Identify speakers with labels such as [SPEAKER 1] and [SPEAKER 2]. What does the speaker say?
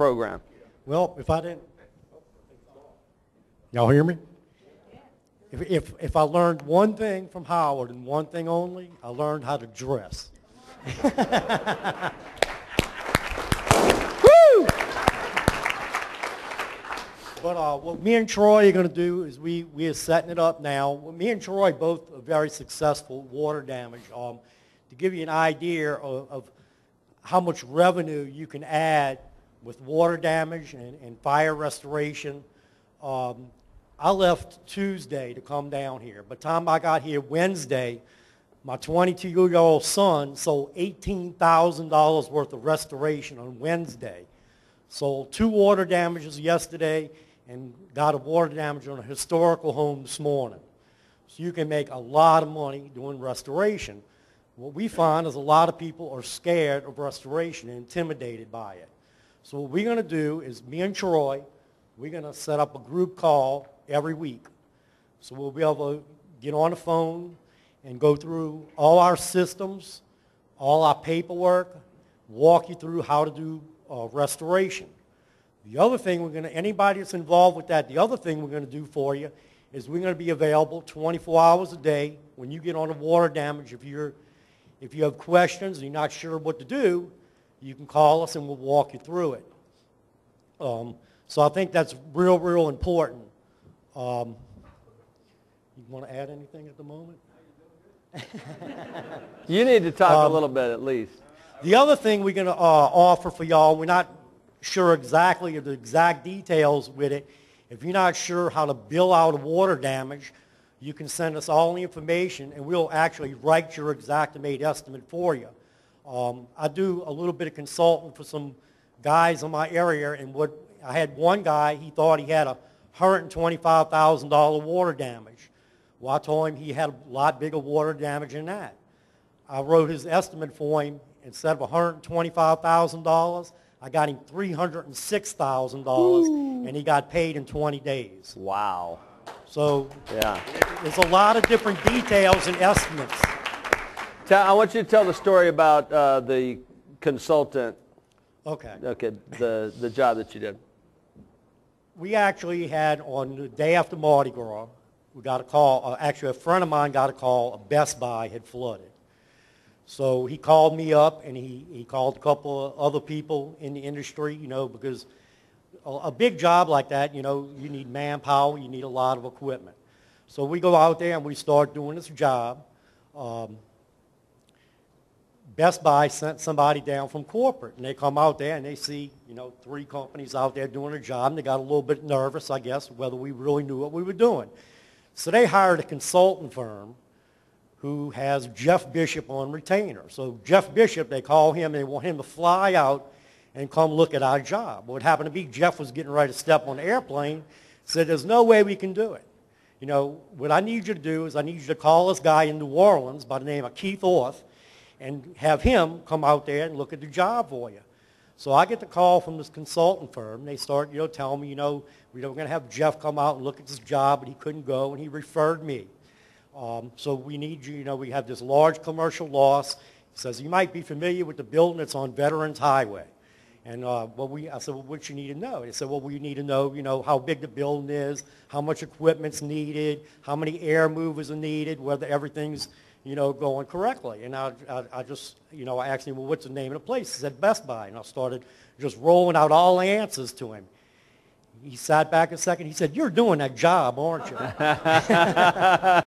[SPEAKER 1] program.
[SPEAKER 2] Well, if I didn't, y'all hear me? If I learned one thing from Howard and one thing only, I learned how to dress. Woo! But what me and Troy are going to do is we are setting it up now. Me and Troy both are very successful water damage. To give you an idea of how much revenue you can add with water damage and fire restoration, I left Tuesday to come down here. By the time I got here Wednesday, my 22-year-old son sold $18,000 worth of restoration on Wednesday. Sold 2 water damages yesterday and got a water damage on a historical home this morning. So you can make a lot of money doing restoration. What we find is a lot of people are scared of restoration and intimidated by it. So what we're going to do is me and Troy, we're going to set up a group call every week. So we'll be able to get on the phone and go through all our systems, all our paperwork, walk you through how to do restoration. The other thing anybody that's involved with that, the other thing we're going to do for you is we're going to be available 24 hours a day. When you get on the water damage, if you have questions and you're not sure what to do, you can call us and we'll walk you through it. So I think that's real important. You want to add anything at the moment?
[SPEAKER 1] You need to talk a little bit at least.
[SPEAKER 2] The other thing we're going to offer for y'all, we're not sure exactly of the exact details with it. If you're not sure how to bill out a water damage, you can send us all the information and we'll actually write your exact-made estimate for you. I do a little bit of consulting for some guys in my area, and I had one guy, he thought he had a $125,000 water damage. Well, I told him he had a lot bigger water damage than that. I wrote his estimate for him. Instead of $125,000, I got him $306,000, and he got paid in 20 days.
[SPEAKER 1] Wow.
[SPEAKER 2] So
[SPEAKER 1] yeah,
[SPEAKER 2] there's a lot of different details and estimates.
[SPEAKER 1] I want you to tell the story about the consultant.
[SPEAKER 2] Okay.
[SPEAKER 1] Okay, the job that you did.
[SPEAKER 2] We actually had, on the day after Mardi Gras, we got a call, actually a friend of mine got a call, a Best Buy had flooded. So he called me up and he called a couple of other people in the industry, because a big job like that, you need manpower, you need a lot of equipment. So we go out there and we start doing this job. Best Buy sent somebody down from corporate, and they come out there and they see, 3 companies out there doing a job, and they got a little bit nervous, I guess, whether we really knew what we were doing. So they hired a consultant firm who has Jeff Bishop on retainer. So Jeff Bishop, they call him, and they want him to fly out and come look at our job. What happened to be, Jeff was getting ready to step on the airplane, said, there's no way we can do it. What I need you to do is I need you to call this guy in New Orleans by the name of Keith Orth and have him come out there and look at the job for you. So I get the call from this consultant firm. They start, telling me, we're going to have Jeff come out and look at this job, but he couldn't go, and he referred me. So we need you, we have this large commercial loss. He says, you might be familiar with the building that's on Veterans Highway. And I said, well, what you need to know? They said, well, we need to know, how big the building is, how much equipment's needed, how many air movers are needed, whether everything's, going correctly. And I just, I asked him, well, what's the name of the place? He said, Best Buy. And I started just rolling out all the answers to him. He sat back a second. He said, you're doing that job, aren't you?